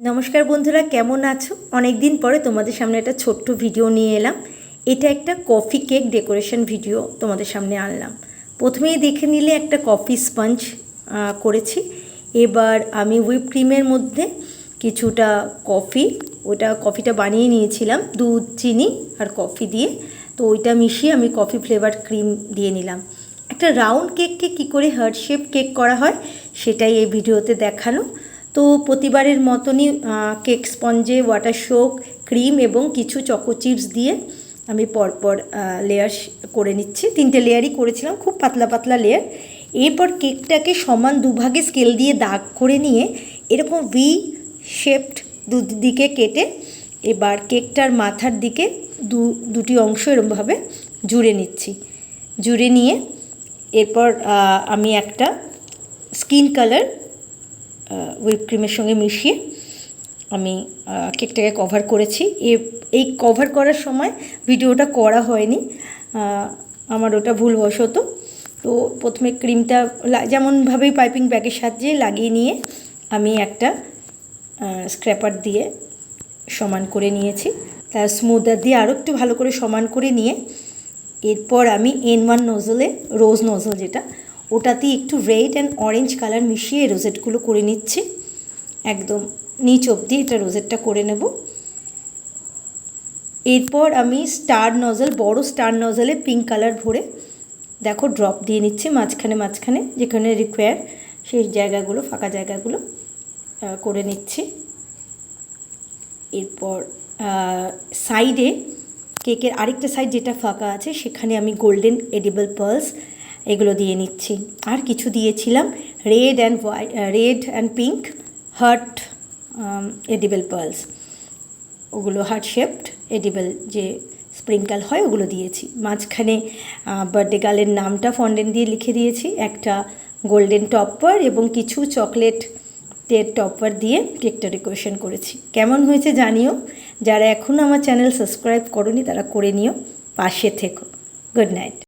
নমস্কার বন্ধুরা, কেমন আছো? অনেক দিন পরে তোমাদের সামনে একটা ছোট্ট ভিডিও নিয়ে এলাম। এটা একটা কফি কেক ডেকোরেশন ভিডিও তোমাদের সামনে আনলাম। প্রথমেই দেখে নিলে একটা কফি স্পঞ্জ করেছি। এবার আমি হুইপ ক্রিমের মধ্যে কিছুটা কফিটা বানিয়ে নিয়েছিলাম দুধ, চিনি আর কফি দিয়ে। তো ওইটা মিশিয়ে আমি কফি ফ্লেভার ক্রিম দিয়ে নিলাম। একটা রাউন্ড কেককে কী করে হার্ট শেপ কেক করা হয় সেটাই এই ভিডিওতে দেখানো। তো প্রতিবারের মতনই কেক স্পঞ্জে ওয়াটার শোক, ক্রিম এবং কিছু চকো চিপস দিয়ে আমি পরপর লেয়ার করে নিচ্ছি। 3টে লেয়ারই করেছিলাম, খুব পাতলা পাতলা লেয়ার। এরপর কেকটাকে সমান দুভাগে স্কেল দিয়ে দাগ করে নিয়ে এরকম ভি শেপড দুদিকে কেটে এবার কেকটার মাথার দিকে দুটি অংশ এরকমভাবে জুড়ে নিচ্ছি। জুড়ে নিয়ে এরপর আমি একটা স্কিন কালার হুইপ ক্রিমের সঙ্গে মিশিয়ে আমি কেকটাকে কভার করেছি। এই কভার করার সময় ভিডিওটা করা হয়নি, আমার ওটা ভুলবশত। তো প্রথমে ক্রিমটা যেমনভাবেই পাইপিং ব্যাগের সাহায্যে লাগিয়ে নিয়ে আমি একটা স্ক্র্যাপার দিয়ে সমান করে নিয়েছি। তার স্মুদার দিয়ে আরও একটু ভালো করে সমান করে নিয়ে এরপর আমি N1 নজলে, রোজ নজল যেটা, ওটাতে একটু রেড অ্যান্ড অরেঞ্জ কালার মিশিয়ে রোজেটগুলো করে নিচ্ছি। একদম নিচ অবধি এটা রোজেটটা করে নেব। এরপর আমি বড় স্টার নজলে পিঙ্ক কালার ভরে দেখো ড্রপ দিয়ে নিচ্ছি মাঝখানে যেখানে রিকোয়ার সেই জায়গাগুলো, ফাঁকা জায়গাগুলো করে নিচ্ছি। এরপর সাইডে কেকের আরেকটা সাইড যেটা ফাঁকা আছে সেখানে আমি গোল্ডেন এডিবল পার্লস এগুলো দিয়ে নিচ্ছি। আর কিছু দিয়েছিলাম red and pink heart edible pearls, ওগুলো হার্ট শেপড এডিবল যে স্প্রিঙ্কল হয় ওগুলো দিয়েছি। মাঝখানে বার্থডে গার্লের নামটা ফন্ডেন্ট দিয়ে লিখে দিয়েছি, একটা গোল্ডেন টপার এবং কিছু চকলেটের টপার দিয়ে কেকটা ডেকোরেশন করেছি। কেমন হয়েছে জানিও। যারা এখনও আমার চ্যানেল সাবস্ক্রাইব করোনি তারা করে নিও, পাশে থেকো। Good night.